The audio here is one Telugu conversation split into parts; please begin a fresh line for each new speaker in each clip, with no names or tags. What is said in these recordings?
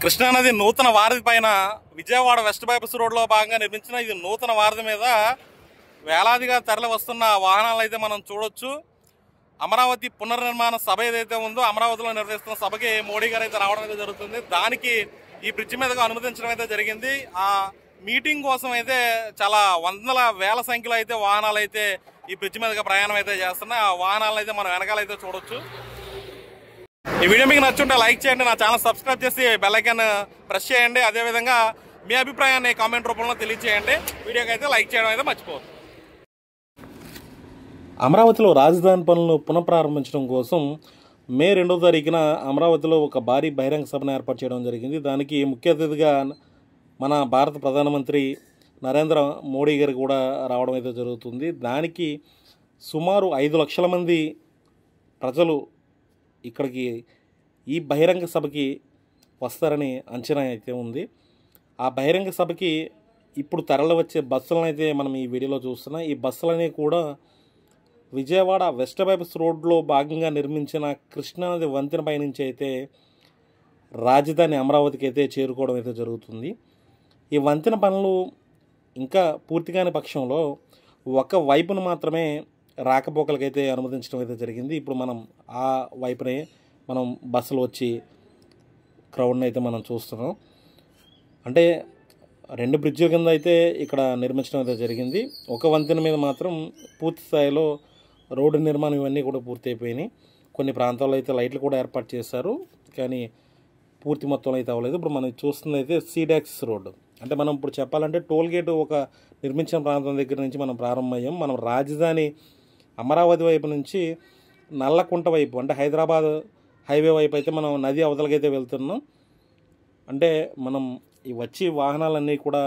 కృష్ణానది నూతన వారధి పైన విజయవాడ వెస్ట్ బైపాస్ రోడ్లో భాగంగా నిర్మించిన ఈ నూతన వారధి మీద వేలాదిగా తరలి వస్తున్న వాహనాలు అయితే మనం చూడొచ్చు. అమరావతి పునర్నిర్మాణ సభ ఏదైతే ఉందో అమరావతిలో నిర్వహిస్తున్న సభకి మోడీ గారు అయితే రావడం అయితే జరుగుతుంది. దానికి ఈ బ్రిడ్జ్ మీదగా అనుమతించడం అయితే జరిగింది. ఆ మీటింగ్ కోసం అయితే చాలా వందల వేల సంఖ్యలో అయితే వాహనాలు అయితే ఈ బ్రిడ్జ్ మీదగా ప్రయాణం అయితే చేస్తున్నాయి. ఆ వాహనాలు అయితే మనం వెనకాల అయితే చూడొచ్చు. ఈ వీడియో మీకు నచ్చుంటే లైక్ చేయండి, నా ఛానల్ సబ్స్క్రైబ్ చేసి బెల్ ఐకాన్ ప్రెస్ చేయండి. అదేవిధంగా మీ అభిప్రాయాన్ని కామెంట్ రూపంలో తెలియజేయండి. వీడియోకి అయితే లైక్ చేయడం అయితే మర్చిపోవద్దు. అమరావతిలో రాజధాని పనులను పునఃప్రారంభించడం కోసం మే 2వ తారీఖున అమరావతిలో ఒక భారీ బహిరంగ సభను ఏర్పాటు చేయడం జరిగింది. దానికి ముఖ్య అతిథిగా మన భారత ప్రధానమంత్రి నరేంద్ర మోడీ గారు కూడా రావడం అయితే జరుగుతుంది. దానికి సుమారు 5 లక్షల మంది ప్రజలు ఇక్కడికి ఈ బహిరంగ సభకి వస్తారని అంచనా అయితే ఉంది. ఆ బహిరంగ సభకి ఇప్పుడు తరలి వచ్చే బస్సులను అయితే మనం ఈ వీడియోలో చూస్తున్నాం. ఈ బస్సులన్నీ కూడా విజయవాడ వెస్ట్ బైపాస్ రోడ్లో భాగంగా నిర్మించిన కృష్ణానది వంతెన పై నుంచి అయితే రాజధాని అమరావతికి అయితే చేరుకోవడం అయితే జరుగుతుంది. ఈ వంతెన పనులు ఇంకా పూర్తి కాని పక్షంలో ఒక వైపును మాత్రమే రాకపోకలకైతే అనుమతించడం అయితే జరిగింది. ఇప్పుడు మనం ఆ వైపునే మనం బస్సులు వచ్చి క్రౌడ్ని అయితే మనం చూస్తున్నాం. అంటే 2 బ్రిడ్జిల కింద అయితే ఇక్కడ నిర్మించడం అయితే జరిగింది. ఒక వంతెన మీద మాత్రం పూర్తి స్థాయిలో రోడ్డు నిర్మాణం ఇవన్నీ కూడా పూర్తి అయిపోయినాయి. కొన్ని ప్రాంతాల్లో అయితే లైట్లు కూడా ఏర్పాటు చేశారు, కానీ పూర్తి మొత్తంలో అయితే అవ్వలేదు. ఇప్పుడు మనం చూస్తుంది అయితే సీడాక్సిస్ రోడ్డు. అంటే మనం ఇప్పుడు చెప్పాలంటే టోల్ గేట్ ఒక నిర్మించిన ప్రాంతం దగ్గర నుంచి మనం ప్రారంభమయ్యాం. మనం రాజధాని అమరావతి వైపు నుంచి నల్లకుంట వైపు అంటే హైదరాబాద్ హైవే వైపు అయితే మనం నది అవతలకైతే వెళ్తున్నాం. అంటే మనం ఈ వచ్చి వాహనాలన్నీ కూడా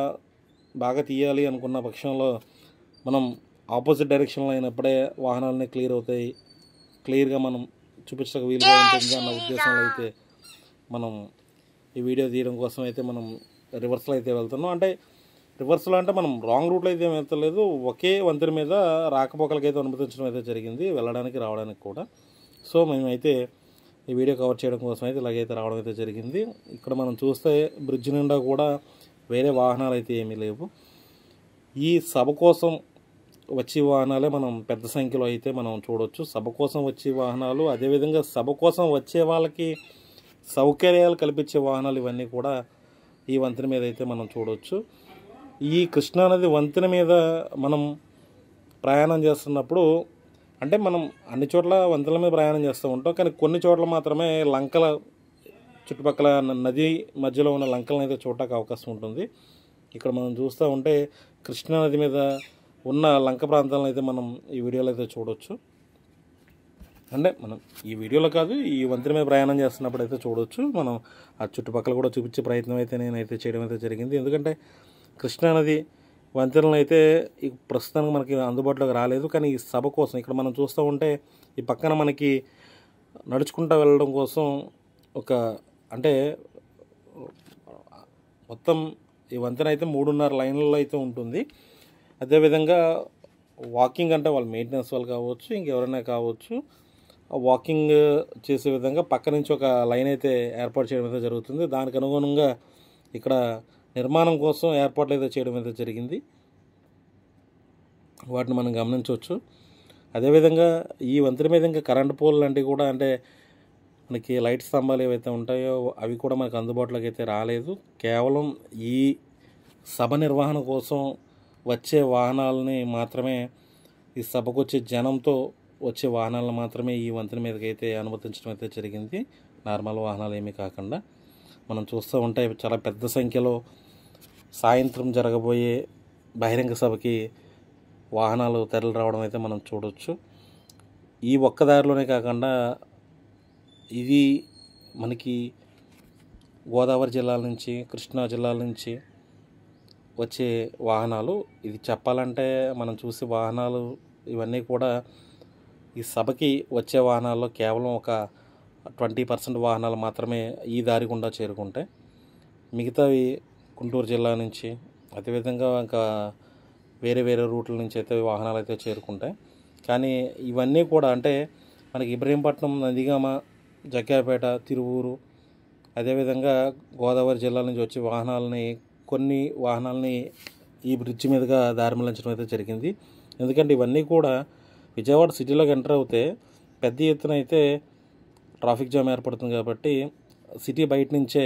బాగా తీయాలి అనుకున్న పక్షంలో మనం ఆపోజిట్ డైరెక్షన్లో అయినప్పుడే వాహనాలన్నీ క్లియర్ అవుతాయి, క్లియర్గా మనం చూపించడానికి వీలుగా ఉంటుంది అన్న ఉద్దేశంలో అయితే మనం ఈ వీడియో తీయడం కోసం అయితే మనం రివర్స్లో అయితే వెళ్తున్నాం. అంటే రివర్స్లో అంటే మనం రాంగ్ రూట్లో అయితే వెళ్తలేదు, ఒకే వంతెన మీద రాకపోకలకైతే అనుమతించడం అయితే జరిగింది, వెళ్ళడానికి రావడానికి కూడా. సో మేమైతే ఈ వీడియో కవర్ చేయడం కోసం అయితే ఇలాగైతే రావడం అయితే జరిగింది. ఇక్కడ మనం చూస్తే బ్రిడ్జ్ నిండా కూడా వేరే వాహనాలు అయితే ఏమీ లేవు. ఈ సభ కోసం వచ్చే వాహనాలే మనం పెద్ద సంఖ్యలో అయితే మనం చూడవచ్చు. సభ కోసం వచ్చే వాహనాలు, అదేవిధంగా సభ కోసం వచ్చే వాళ్ళకి సౌకర్యాలు కల్పించే వాహనాలు ఇవన్నీ కూడా ఈ వంతెన మీద అయితే మనం చూడవచ్చు. ఈ కృష్ణానది వంతెన మీద మనం ప్రయాణం చేస్తున్నప్పుడు అంటే మనం అన్ని చోట్ల వంతెనల మీద ప్రయాణం చేస్తూ ఉంటాం, కానీ కొన్ని చోట్ల మాత్రమే లంకల చుట్టుపక్కల నది మధ్యలో ఉన్న లంకలను అయితే చూడటానికి అవకాశం ఉంటుంది. ఇక్కడ మనం చూస్తూ ఉంటే కృష్ణానది మీద ఉన్న లంక ప్రాంతాలను అయితే మనం ఈ వీడియోలో అయితే చూడవచ్చు. అంటే మనం ఈ వీడియోలో కాదు, ఈ వంతెన మీద ప్రయాణం చేస్తున్నప్పుడు అయితే చూడవచ్చు. మనం ఆ చుట్టుపక్కల కూడా చూపించే ప్రయత్నం అయితే నేనైతే చేయడం అయితే జరిగింది. ఎందుకంటే కృష్ణానది వంతెనలు అయితే ఈ ప్రస్తుతానికి మనకి అందుబాటులోకి రాలేదు, కానీ ఈ సభ కోసం ఇక్కడ మనం చూస్తూ ఉంటే ఈ పక్కన మనకి నడుచుకుంటూ వెళ్ళడం కోసం ఒక అంటే మొత్తం ఈ వంతెన అయితే 3.5 లైన్లలో అయితే ఉంటుంది. అదేవిధంగా వాకింగ్ అంటే వాళ్ళు మెయింటెనెన్స్ వాళ్ళు కావచ్చు, ఇంకెవరైనా కావచ్చు, వాకింగ్ చేసే విధంగా పక్క నుంచి ఒక లైన్ అయితే ఏర్పాటు చేయడం అయితే జరుగుతుంది. దానికి అనుగుణంగా ఇక్కడ నిర్మాణం కోసం ఏర్పాట్లు అయితే చేయడం అయితే జరిగింది, వాటిని మనం గమనించవచ్చు. అదేవిధంగా ఈ వంతెన మీద ఇంకా కరెంట్ పోల్ లాంటివి కూడా అంటే మనకి లైట్ స్తంభాలు ఏవైతే ఉంటాయో అవి కూడా మనకు అందుబాటులోకి అయితే రాలేదు. కేవలం ఈ సభ నిర్వహణ కోసం వచ్చే వాహనాలని మాత్రమే, ఈ సభకు వచ్చే జనంతో వచ్చే వాహనాలను మాత్రమే ఈ వంతెన మీదకి అయితే అనుమతించడం అయితే జరిగింది, నార్మల్ వాహనాలు ఏమీ కాకుండా. మనం చూస్తూ ఉంటే చాలా పెద్ద సంఖ్యలో సాయంత్రం జరగబోయే బహిరంగ సభకి వాహనాలు తరలి రావడం అయితే మనం చూడవచ్చు. ఈ ఒక్క దారిలోనే కాకుండా ఇది మనకి గోదావరి జిల్లాల నుంచి, కృష్ణా జిల్లాల నుంచి వచ్చే వాహనాలు. ఇది చెప్పాలంటే మనం చూసే వాహనాలు ఇవన్నీ కూడా ఈ సభకి వచ్చే వాహనాల్లో కేవలం ఒక 20% వాహనాలు మాత్రమే ఈ దారి గుండా చేరుకుంటాయి. మిగతావి గుంటూరు జిల్లా నుంచి, అదేవిధంగా ఇంకా వేరే వేరే రూట్ల నుంచి అయితే వాహనాలు అయితే చేరుకుంటాయి. కానీ ఇవన్నీ కూడా అంటే మనకి ఇబ్రహీంపట్నం, నందిగామ, జగ్గాపేట, తిరువూరు, అదేవిధంగా గోదావరి జిల్లా నుంచి వచ్చే కొన్ని వాహనాలని ఈ బ్రిడ్జ్ మీదుగా దారి మళ్లించడం అయితే జరిగింది. ఎందుకంటే ఇవన్నీ కూడా విజయవాడ సిటీలోకి ఎంటర్ అవుతే పెద్ద ఎత్తున అయితే ట్రాఫిక్ జామ్ ఏర్పడుతుంది కాబట్టి సిటీ బయట నుంచే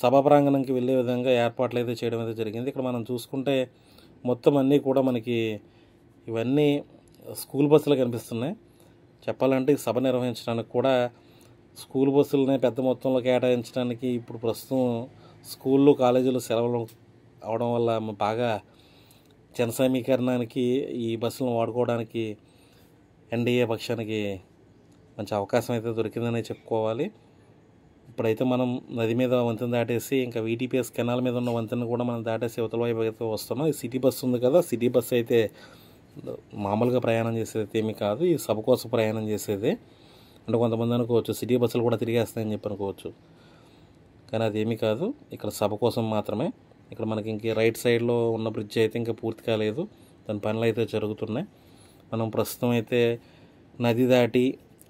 సభా ప్రాంగణంకి వెళ్ళే విధంగా ఏర్పాట్లు అయితే చేయడం అయితే జరిగింది. ఇక్కడ మనం చూసుకుంటే మొత్తం అన్నీ కూడా మనకి ఇవన్నీ స్కూల్ బస్సులు కనిపిస్తున్నాయి. చెప్పాలంటే ఈ సభ నిర్వహించడానికి కూడా స్కూల్ బస్సులని పెద్ద మొత్తంలో కేటాయించడానికి ఇప్పుడు ప్రస్తుతం స్కూళ్ళు కాలేజీలు సెలవులు అవడం వల్ల బాగా జన సమీకరణానికి ఈ బస్సులను వాడుకోవడానికి ఎన్డీఏ పక్షానికి మంచి అవకాశం అయితే దొరికిందని చెప్పుకోవాలి. ఇప్పుడైతే మనం నది మీద వంతెన దాటేసి ఇంకా వీటీపీఎస్ కెనాల్ మీద ఉన్న వంతెన కూడా మనం దాటేసి అవతల వైపు అయితే వస్తున్నాం. ఈ సిటీ బస్సు ఉంది కదా, సిటీ బస్సు అయితే మామూలుగా ప్రయాణం చేసేది ఏమీ కాదు, ఈ సభ కోసం ప్రయాణం చేసేది. అంటే కొంతమంది అనుకోవచ్చు సిటీ బస్సులు కూడా తిరిగేస్తాయని చెప్పి అనుకోవచ్చు, కానీ అదేమీ కాదు, ఇక్కడ సభ కోసం మాత్రమే. ఇక్కడ మనకి ఇంక రైట్ సైడ్లో ఉన్న బ్రిడ్జ్ అయితే ఇంకా పూర్తి కాలేదు, దాని పనులు అయితే జరుగుతున్నాయి. మనం ప్రస్తుతం అయితే నది దాటి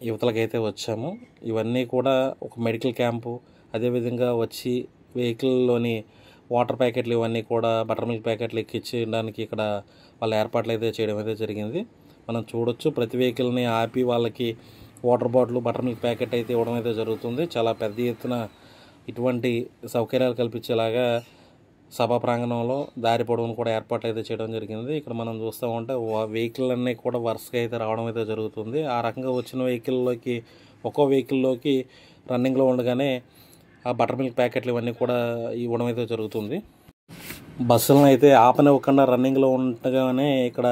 యువతలకైతే వచ్చాము. ఇవన్నీ కూడా ఒక మెడికల్ క్యాంపు, అదేవిధంగా వచ్చి వెహికల్లోని వాటర్ ప్యాకెట్లు ఇవన్నీ కూడా బటర్ మిల్క్ ప్యాకెట్లు ఎక్కించడానికి ఇక్కడ వాళ్ళ ఏర్పాట్లు అయితే చేయడం అయితే జరిగింది. మనం చూడొచ్చు ప్రతి వెహికల్ని ఆపి వాళ్ళకి water bottle butter milk packet అయితే ఇవ్వడం అయితే జరుగుతుంది. చాలా పెద్ద ఎత్తున ఇటువంటి సౌకర్యాలు కల్పించేలాగా సభా ప్రాంగణంలో దారి పొడవును కూడా ఏర్పాట్లు అయితే చేయడం జరిగింది. ఇక్కడ మనం చూస్తూ ఉంటే వెహికల్ అన్నీ కూడా వరుసగా అయితే రావడం అయితే జరుగుతుంది. ఆ రకంగా వచ్చిన వెహికల్లోకి ఒక్కో వెహికల్లోకి రన్నింగ్లో ఉండగానే ఆ బటర్ మిల్క్ ప్యాకెట్లు ఇవన్నీ కూడా ఇవ్వడం అయితే జరుగుతుంది. బస్సులను అయితే ఆపనివ్వకుండా రన్నింగ్లో ఉండగానే ఇక్కడ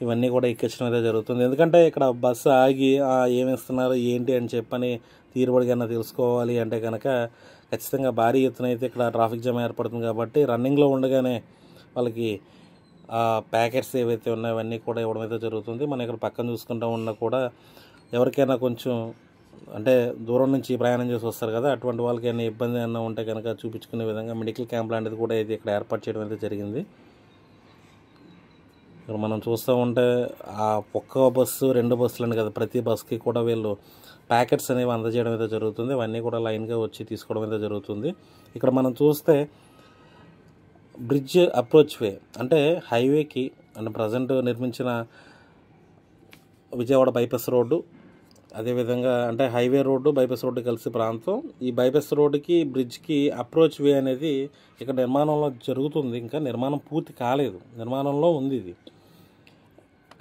ఇవన్నీ కూడా ఎక్కించడం అయితే జరుగుతుంది. ఎందుకంటే ఇక్కడ బస్సు ఆగి ఏమి ఇస్తున్నారు ఏంటి అని చెప్పని తీరుబడిగా తెలుసుకోవాలి అంటే కనుక ఖచ్చితంగా భారీ ఎత్తున అయితే ఇక్కడ ట్రాఫిక్ జామ్ ఏర్పడుతుంది. కాబట్టి రన్నింగ్లో ఉండగానే వాళ్ళకి ప్యాకెట్స్ ఏవైతే ఉన్నాయో అవన్నీ కూడా ఇవ్వడం అయితే జరుగుతుంది. మనం ఇక్కడ పక్కన చూసుకుంటూ ఉన్నా కూడా ఎవరికైనా కొంచెం అంటే దూరం నుంచి ప్రయాణం చేసి వస్తారు కదా, అటువంటి వాళ్ళకి ఏమైనా ఇబ్బంది ఏమైనా ఉంటే కనుక చూపించుకునే విధంగా మెడికల్ క్యాంప్ లాంటిది కూడా అయితే ఇక్కడ ఏర్పాటు చేయడం అయితే జరిగింది. ఇక్కడ మనం చూస్తూ ఉంటే ఆ ఒక్క బస్సు 2 బస్సులని కదా, ప్రతి బస్సుకి కూడా వీళ్ళు ప్యాకెట్స్ అనేవి అందజేయడం అయితే జరుగుతుంది. అవన్నీ కూడా లైన్గా వచ్చి తీసుకోవడం అయితే జరుగుతుంది. ఇక్కడ మనం చూస్తే బ్రిడ్జ్ అప్రోచ్ వే అంటే హైవేకి అంటే ప్రజెంట్ నిర్మించిన విజయవాడ బైపాస్ రోడ్డు, అదేవిధంగా అంటే హైవే రోడ్డు బైపాస్ రోడ్డు కలిసి ప్రాంతం. ఈ బైపాస్ రోడ్డుకి బ్రిడ్జ్కి అప్రోచ్ వే అనేది ఇక్కడ నిర్మాణంలో జరుగుతుంది. ఇంకా నిర్మాణం పూర్తి కాలేదు, నిర్మాణంలో ఉంది ఇది.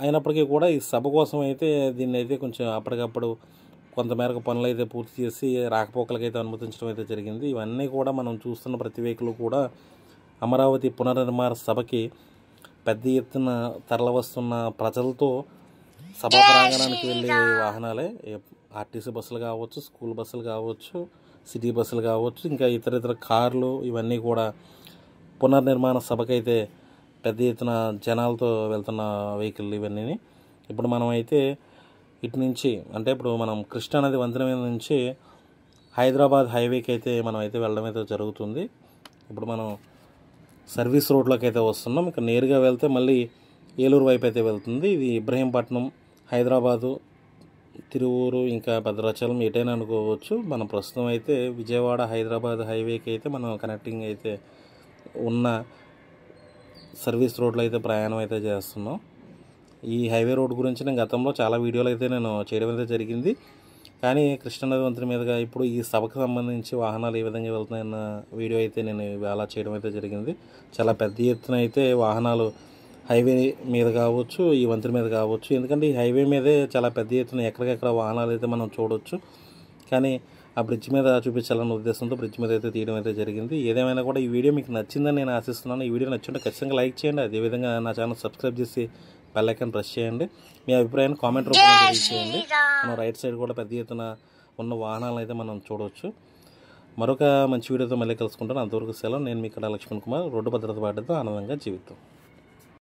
అయినప్పటికీ కూడా ఈ సభ కోసం అయితే దీన్ని అయితే కొంచెం అప్పటికప్పుడు కొంతమేరకు పనులు అయితే పూర్తి చేసి రాకపోకలకైతే అనుమతించడం అయితే జరిగింది. ఇవన్నీ కూడా మనం చూస్తున్న ప్రతి వెహికల్ కూడా అమరావతి పునర్నిర్మాణ సభకి పెద్ద ఎత్తున తరలివస్తున్న ప్రజలతో సభా ప్రాంగణానికి వెళ్ళే వాహనాలే. ఆర్టీసీ బస్సులు కావచ్చు, స్కూల్ బస్సులు కావచ్చు, సిటీ బస్సులు కావచ్చు, ఇంకా ఇతర కార్లు ఇవన్నీ కూడా పునర్నిర్మాణ సభకైతే పెద్ద ఎత్తున జనాలతో వెళ్తున్న వెహికల్ ఇవన్నీ. ఇప్పుడు మనం అయితే ఇటు నుంచి అంటే ఇప్పుడు మనం కృష్ణానది వంతెన మీద నుంచి హైదరాబాద్ హైవేకి అయితే మనం అయితే వెళ్ళడం అయితే జరుగుతుంది. ఇప్పుడు మనం సర్వీస్ రోడ్లోకి అయితే వస్తున్నాం. ఇక్కడ నేరుగా వెళ్తే మళ్ళీ ఏలూరు వైపు అయితే వెళ్తుంది. ఇది ఇబ్రహీంపట్నం, హైదరాబాదు, తిరువూరు, ఇంకా భద్రాచలం ఎటైనా అనుకోవచ్చు. మనం ప్రస్తుతం అయితే విజయవాడ హైదరాబాద్ హైవేకి అయితే మనం కనెక్టింగ్ అయితే ఉన్న సర్వీస్ రోడ్లో అయితే ప్రయాణం అయితే చేస్తున్నాం. ఈ హైవే రోడ్ గురించి నేను గతంలో చాలా వీడియోలు అయితే నేను చేయడం అయితే జరిగింది. కానీ కృష్ణానది వంతెన మీదుగా ఇప్పుడు ఈ సభకు సంబంధించి వాహనాలు ఏ విధంగా వెళ్తున్నాయన్న వీడియో అయితే నేను అలా చేయడం అయితే జరిగింది. చాలా పెద్ద ఎత్తున అయితే వాహనాలు హైవే మీద కావచ్చు, ఈ వంతెన మీద కావచ్చు, ఎందుకంటే ఈ హైవే మీదే చాలా పెద్ద ఎత్తున ఎక్కడికెక్కడ వాహనాలు అయితే మనం చూడవచ్చు. కానీ ఆ బ్రిడ్జ్ మీద చూపించాలన్న ఉద్దేశంతో బ్రిడ్జ్ మీద అయితే తీయడం అయితే జరిగింది. ఏదేమైనా కూడా ఈ వీడియో మీకు నచ్చిందని నేను ఆశిస్తున్నాను. ఈ వీడియో నచ్చుంటే ఖచ్చితంగా లైక్ చేయండి, అదేవిధంగా నా ఛానల్ సబ్స్క్రైబ్ చేసి బెల్ ఐకాన్ ప్రెస్ చేయండి. మీ అభిప్రాయాన్ని కామెంట్ రూపంలో తెలియజేయండి. మనం రైట్ సైడ్ కూడా పెద్ద ఎత్తున ఉన్న వాహనాలను అయితే మనం చూడవచ్చు. మరొక మంచి వీడియోతో మళ్ళీ కలుసుకుంటాను. అంతవరకు సెలవు. నేను మీ ఇక్కడ లక్ష్మణ్ కుమార్. రోడ్డు భద్రత బాధ్యతతో ఆనందంగా జీవితం.